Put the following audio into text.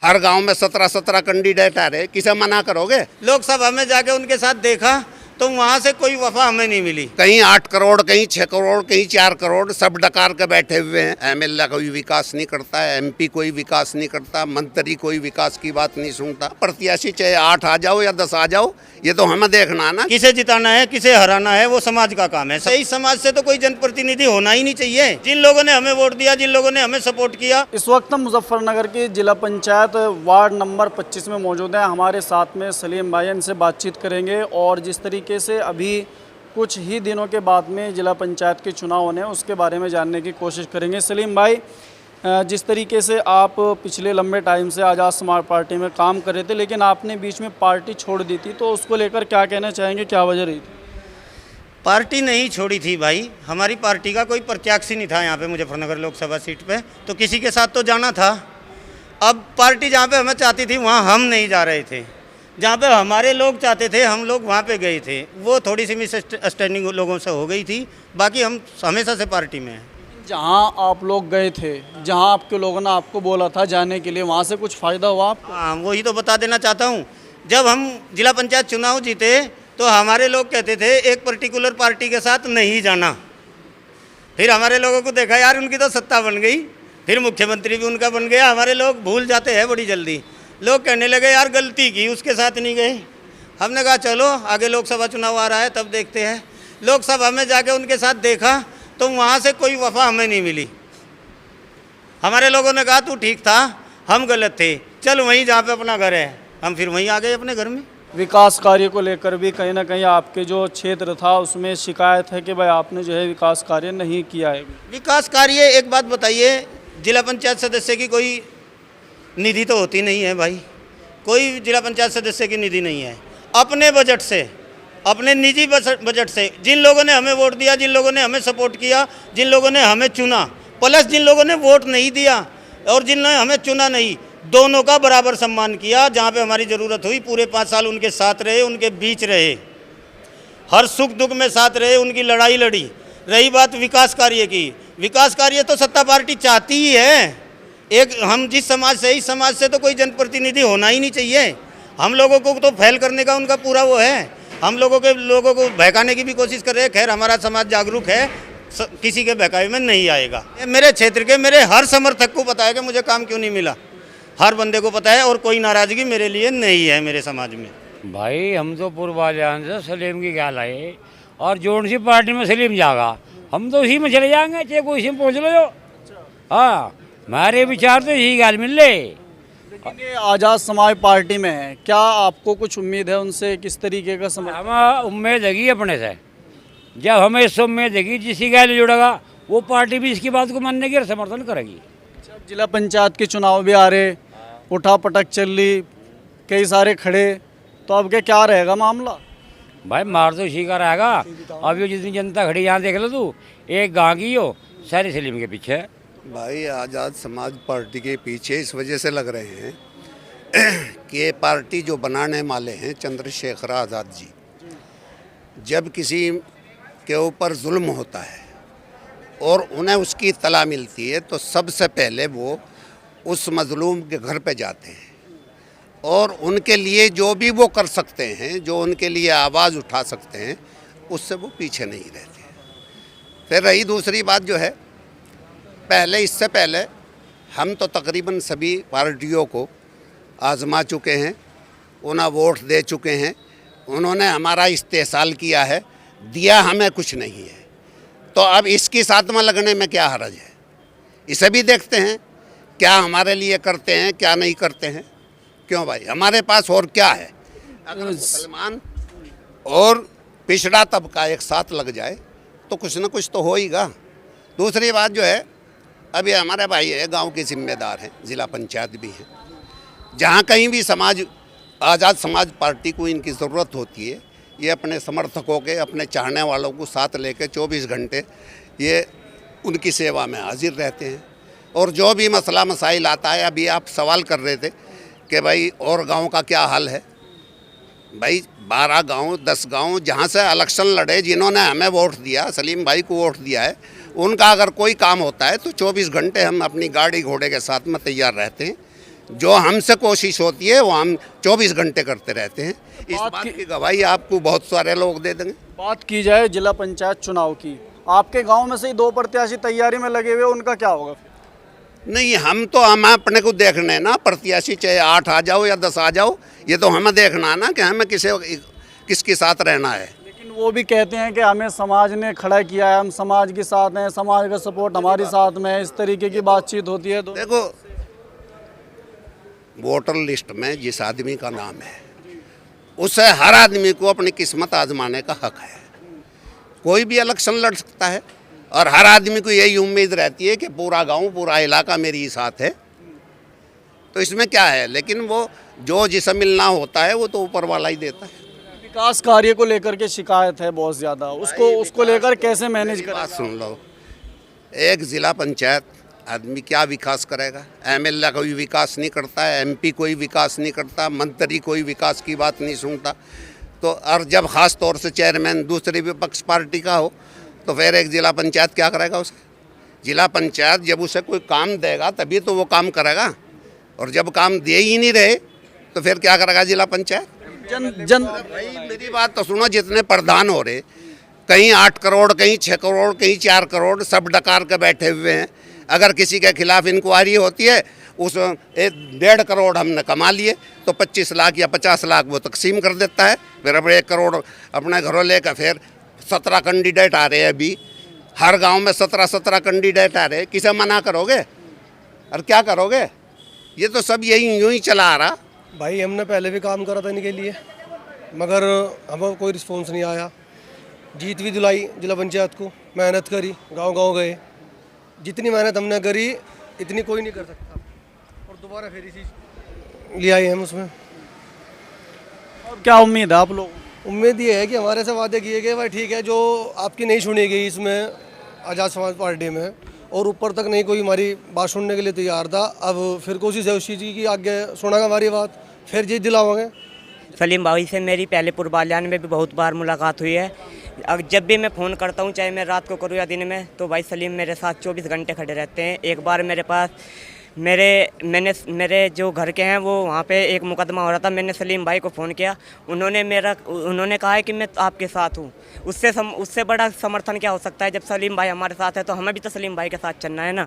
हर गांव में 17-17 कैंडिडेट आ रहे, किसे मना करोगे? लोकसभा में जाके उनके साथ देखा तो वहाँ से कोई वफा हमें नहीं मिली। कहीं 8 करोड़, कहीं 6 करोड़, कहीं 4 करोड़, सब डकार के बैठे हुए हैं। एमएलए कोई विकास नहीं करता है, एमपी कोई विकास नहीं करता, मंत्री कोई विकास की बात नहीं सुनता। प्रत्याशी चाहे 8 आ जाओ या 10 आ जाओ, ये तो हमें देखना है ना। किसे जिताना है, किसे हराना है, वो समाज का काम है। सही समाज से तो कोई जनप्रतिनिधि होना ही नहीं चाहिए। जिन लोगों ने हमें वोट दिया, जिन लोगों ने हमें सपोर्ट किया। इस वक्त हम मुजफ्फरनगर की जिला पंचायत वार्ड नंबर 25 में मौजूद हैं। हमारे साथ में सलीम भाई, इनसे बातचीत करेंगे और जिस तरीके से अभी कुछ ही दिनों के बाद में जिला पंचायत के चुनाव होने हैं उसके बारे में जानने की कोशिश करेंगे। सलीम भाई, जिस तरीके से आप पिछले लंबे टाइम से आज़ाद समाज पार्टी में काम कर रहे थे, लेकिन आपने बीच में पार्टी छोड़ दी थी, तो उसको लेकर क्या कहना चाहेंगे, क्या वजह रही थी? पार्टी नहीं छोड़ी थी भाई, हमारी पार्टी का कोई प्रत्याशी नहीं था यहाँ पे मुजफ्फरनगर लोकसभा सीट पे, तो किसी के साथ तो जाना था। अब पार्टी जहाँ पे हमें चाहती थी वहाँ हम नहीं जा रहे थे, जहाँ पे हमारे लोग चाहते थे हम लोग वहाँ पे गए थे। वो थोड़ी सी मिसअंडरस्टैंडिंग लोगों से हो गई थी, बाकी हम हमेशा से पार्टी में हैं। जहाँ आप लोग गए थे, जहाँ आपके लोगों ने आपको बोला था जाने के लिए, वहाँ से कुछ फ़ायदा हुआ आपको? हाँ, वही तो बता देना चाहता हूँ। जब हम जिला पंचायत चुनाव जीते तो हमारे लोग कहते थे एक पर्टिकुलर पार्टी के साथ नहीं जाना। फिर हमारे लोगों को देखा यार उनकी तो सत्ता बन गई, फिर मुख्यमंत्री भी उनका बन गया। हमारे लोग भूल जाते हैं बड़ी जल्दी। लोग कहने लगे यार गलती की, उसके साथ नहीं गए। हमने कहा चलो आगे लोकसभा चुनाव आ रहा है तब देखते हैं। लोकसभा में जाके उनके साथ देखा तो वहाँ से कोई वफा हमें नहीं मिली। हमारे लोगों ने कहा तू ठीक था, हम गलत थे, चल वहीं जहाँ पे अपना घर है। हम फिर वहीं आ गए अपने घर में। विकास कार्य को लेकर भी कहीं ना कहीं आपके जो क्षेत्र था उसमें शिकायत है कि भाई आपने जो है विकास कार्य नहीं किया है। विकास कार्य, एक बात बताइए, जिला पंचायत सदस्य की कोई निधि तो होती नहीं है भाई, कोई जिला पंचायत सदस्य की निधि नहीं है। अपने बजट से, अपने निजी बजट से जिन लोगों ने हमें वोट दिया, जिन लोगों ने हमें सपोर्ट किया, जिन लोगों ने हमें चुना, प्लस जिन लोगों ने वोट नहीं दिया और जिन्होंने हमें चुना नहीं, दोनों का बराबर सम्मान किया। जहाँ पे हमारी ज़रूरत हुई पूरे 5 साल उनके साथ रहे, उनके बीच रहे, हर सुख दुख में साथ रहे, उनकी लड़ाई लड़ी। रही बात विकास कार्य की, विकास कार्य तो सत्ता पार्टी चाहती ही है। एक हम जिस समाज से, इस समाज से तो कोई जनप्रतिनिधि होना ही नहीं चाहिए। हम लोगों को तो फैल करने का उनका पूरा वो है। हम लोगों को बहकाने की भी कोशिश कर रहे हैं। खैर हमारा समाज जागरूक है, किसी के बहकावे में नहीं आएगा। मेरे क्षेत्र के मेरे हर समर्थक को पता है कि मुझे काम क्यों नहीं मिला, हर बंदे को पता है, और कोई नाराज़गी मेरे लिए नहीं है मेरे समाज में। भाई हम तो पूर्वाजान से सलीम की ख्याल आए और जोन सी पार्टी में सलीम जागा, हम तो उसी में चले जाएंगे, चाहे कोई से पहुँच लो। हाँ, हमारे विचार तो यही ख्याल मिल रहे। लेकिन ये आज़ाद समाज पार्टी में है, क्या आपको कुछ उम्मीद है उनसे? किस तरीके का हमें उम्मीद है अपने से, जब हमें इससे उम्मीद है जिसी ख्याल जुड़ेगा वो पार्टी भी इसकी बात को मानने की समर्थन करेगी। जिला पंचायत के चुनाव भी आ रहे, उठा पटक चल रही, कई सारे खड़े, तो अब क्या रहेगा मामला? भाई मार तो इसी का रहेगा। अब ये जितनी जनता खड़ी यहाँ देख लो तू, एक गाँव की हो सारी सलीम के पीछे। भाई आज़ाद समाज पार्टी के पीछे इस वजह से लग रहे हैं कि ये पार्टी जो बनाने वाले हैं चंद्रशेखर आज़ाद जी, जब किसी के ऊपर जुल्म होता है और उन्हें उसकी इत्तला मिलती है तो सबसे पहले वो उस मजलूम के घर पे जाते हैं और उनके लिए जो भी वो कर सकते हैं, जो उनके लिए आवाज़ उठा सकते हैं, उससे वो पीछे नहीं रहते। फिर रही दूसरी बात जो है, पहले इससे पहले हम तो तकरीबन सभी पार्टियों को आजमा चुके हैं, उन्हें वोट दे चुके हैं, उन्होंने हमारा इस्तेहसाल किया है, दिया हमें कुछ नहीं है। तो अब इसकी साथ में लगने में क्या हर्ज है? इसे भी देखते हैं क्या हमारे लिए करते हैं, क्या नहीं करते हैं। क्यों भाई, हमारे पास और क्या है? अगर मुसलमान और पिछड़ा तबका एक साथ लग जाए तो कुछ न कुछ तो होएगा। दूसरी बात जो है, अभी हमारे भाई है, गांव के जिम्मेदार हैं, जिला पंचायत भी हैं, जहां कहीं भी समाज, आज़ाद समाज पार्टी को इनकी ज़रूरत होती है, ये अपने समर्थकों के, अपने चाहने वालों को साथ लेकर 24 घंटे ये उनकी सेवा में हाजिर रहते हैं। और जो भी मसला मसाइल आता है, अभी आप सवाल कर रहे थे कि भाई और गांव का क्या हाल है। भाई 12 गांव 10 गांव जहां से इलेक्शन लड़े, जिन्होंने हमें वोट दिया, सलीम भाई को वोट दिया है, उनका अगर कोई काम होता है तो 24 घंटे हम अपनी गाड़ी घोड़े के साथ में तैयार रहते हैं, जो हमसे कोशिश होती है वो हम 24 घंटे करते रहते हैं। इस बात की गवाही आपको बहुत सारे लोग दे देंगे। बात की जाए जिला पंचायत चुनाव की, आपके गांव में से ही 2 प्रत्याशी तैयारी में लगे हुए, उनका क्या होगा? नहीं, हम अपने को देखना है ना, प्रत्याशी चाहे 8 आ जाओ या 10 आ जाओ, ये तो हमें देखना है ना कि हमें किसके साथ रहना है। लेकिन वो भी कहते हैं कि हमें समाज ने खड़ा किया है, हम समाज के साथ हैं, समाज का सपोर्ट हमारे साथ में है, इस तरीके की बातचीत होती है। तो देखो, वोटर लिस्ट में जिस आदमी का नाम है उसे हर आदमी को अपनी किस्मत आजमाने का हक है। कोई भी इलेक्शन लड़ सकता है और हर आदमी को यही उम्मीद रहती है कि पूरा गांव पूरा इलाका मेरे साथ है, तो इसमें क्या है। लेकिन वो जो जिसे मिलना होता है वो तो ऊपर वाला ही देता है। विकास कार्य को लेकर के शिकायत है बहुत ज़्यादा, उसको लेकर कैसे मैनेज मेरी बात करें? सुन लो, एक जिला पंचायत आदमी क्या विकास करेगा? एमएलए कोई विकास नहीं करता है, एमपी कोई विकास नहीं करता, मंत्री कोई विकास की बात नहीं सुनता। तो और जब ख़ास तौर से चेयरमैन दूसरी विपक्ष पार्टी का हो तो फिर एक जिला पंचायत क्या करेगा उसे? जिला पंचायत जब उसे कोई काम देगा तभी तो वो काम करेगा, और जब काम दे ही नहीं रहे तो फिर क्या करेगा जिला पंचायत? भाई मेरी बात तो सुनो, जितने प्रधान हो रहे, कहीं 8 करोड़, कहीं 6 करोड़, कहीं 4 करोड़, सब डकार के बैठे हुए हैं। अगर किसी के खिलाफ इंक्वायरी होती है, उस 1.5 करोड़ हमने कमा लिए तो 25 लाख या 50 लाख वो तकसीम कर देता है। फिर अब 1 करोड़ अपने घरों लेकर फिर 17 कैंडिडेट आ रहे हैं। अभी हर गांव में 17 कैंडिडेट आ रहे हैं। किसे मना करोगे और क्या करोगे? ये तो सब यही यूं ही चला आ रहा। भाई हमने पहले भी काम करा था इनके लिए, मगर हमें कोई रिस्पॉन्स नहीं आया। जीत भी दिलाई जिला पंचायत को, मेहनत करी, गांव-गांव गए, जितनी मेहनत हमने करी इतनी कोई नहीं कर सकता, और दोबारा फिर इसी ले आए हम उसमें। और क्या उम्मीद है आप लोग? उम्मीद ये है कि हमारे से वादे किए गए भाई ठीक है, जो आपकी नहीं सुनी गई इसमें आज़ाद समाज पार्टी में, और ऊपर तक नहीं कोई हमारी बात सुनने के लिए तैयार था। अब फिर कोशिश है उस चीज़ की आगे सुनागा हमारी बात, फिर जीत दिलावांगे। सलीम भाई से मेरी पहले पूर्वाल्यान में भी बहुत बार मुलाकात हुई है। अब जब भी मैं फ़ोन करता हूँ, चाहे मैं रात को करूँ या दिन में, तो भाई सलीम मेरे साथ 24 घंटे खड़े रहते हैं। एक बार मेरे पास मेरे जो घर के हैं वो वहाँ पे एक मुकदमा हो रहा था, मैंने सलीम भाई को फ़ोन किया, उन्होंने कहा है कि मैं आपके साथ हूँ। उससे बड़ा समर्थन क्या हो सकता है? जब सलीम भाई हमारे साथ है तो हमें भी तो सलीम भाई के साथ चलना है ना।